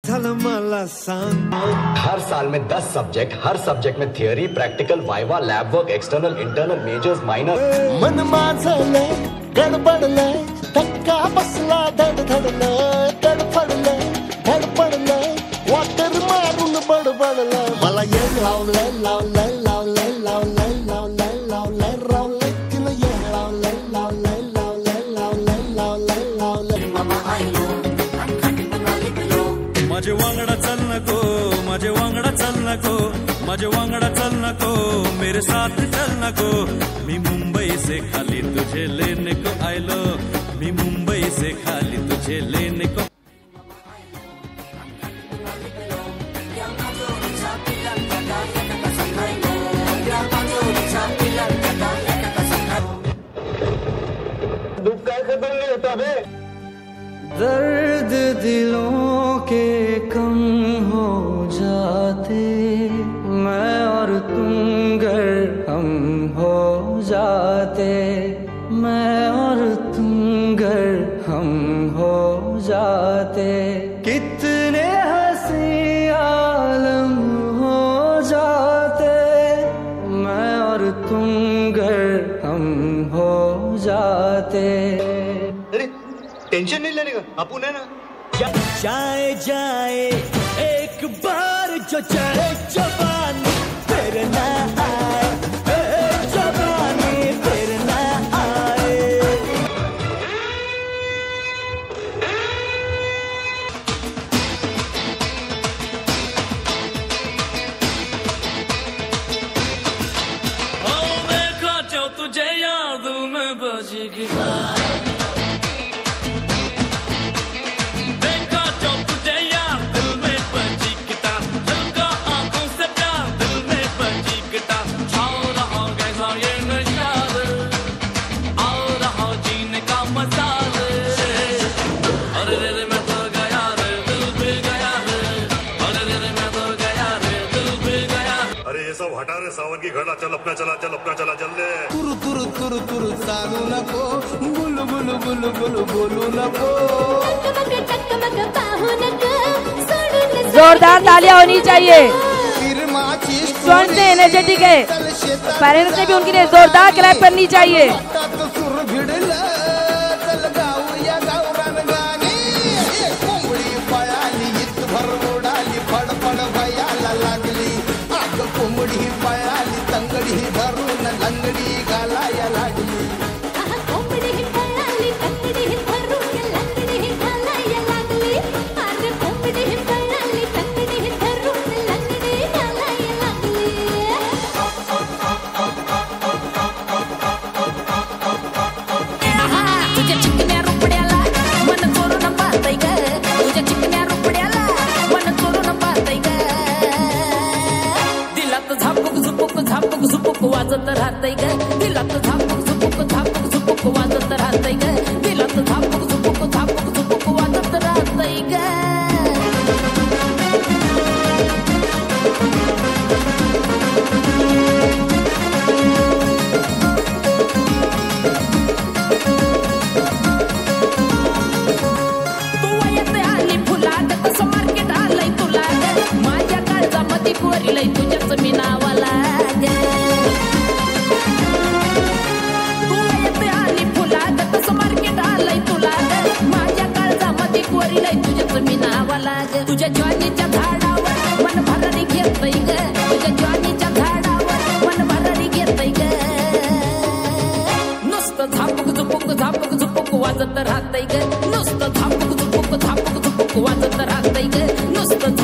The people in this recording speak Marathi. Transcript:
विठ्ठल मला सांग। हर साल में 10 सब्जेक्ट, हर सब्जेक्ट में theory, practical, viva, lab work, external, internal, measures, minor. मन माझलंय गडबडलंय धक्का बसला धडधडलंय तडफडलंय धडपडलंय वाटर मारून बडबडलंय मला येड लावलंय लावलंय लावलंय लावलंय लावलंय लावलंय लावलंय तिनं येड लावलंय लावलंय लावलंय लावलंय लावलंय लावलंय माझे वांगडा चल नको, माझे वांगडा चल नको, माझे वांगडा चल नको, मेरे साथ चल नको। मी मुंबई से खाली तुझे लेने को आयलो, मी मुंबई से खाली तुझे लेने को। दुख काय खत्म नहीं होता बे। दर्द दिलों के कम हो जाते, मैं और तुम गर हम हो जाते, मैं और तुम गर हम हो जाते, कितने हंसी आलम हो जाते, मैं और तुम गर हम हो जाते। टेंशन नहीं लेने का, अपुन है ना। जाए जाए एक बार जो चढ़े जवानी फिर ना आए, जवानी फिर ना आए। ओ देखा जो तुझे याद में बजेगी हटा रे सावन की घड़ा, चल अपना चला, चल अपना चला, चल ले। तुरु तुरु तुरु तुरु चालू नको, बुलु बुलु बुलु बुलु बोलू नको। जोरदार तालियां होनी चाहिए। स्टूडेंट्स ने एनर्जेटिक है, पेरेंट्स ने भी उनके लिए जोरदार क्लैप करनी चाहिए। कोंबडी पळाली तंगडी धरून लंगडी घालाया लागली, कोंबडी पळाली तंगडी धरून लंगडी घालाया लागली, अरे कोंबडी पळाली तंगडी धरून लंगडी घालाया लागली। तुझ्या चिकन्या रुपड्याला मन चोरून पाहतय ग, तुझ्या चिकन्या रुपड्याला मन चोरून पाहतय ग, झापूक झुपूक वाजत राहतय ग, दिलात झापूक झुपूक वाजत राहतय ग, दिलात झापूक झुपूक वाजत राहतय ग। तू वयात आली फुलाट तसं मार्केट आलंय तुला ग, माझ्या काळजामध्ये कोरिलंय तुझ्याच मी नावाला। तुझ्या ज्वानीच्या झाडावर मन भरारी घेतय ग, तुझ्या ज्वानीच्या झाडावर मन भरारी घेतय ग, नुसतं झापूक झुपूक वाजत राहतय ग, नुसतं झापूक झुपूक वाजत राहतय ग, नुसतं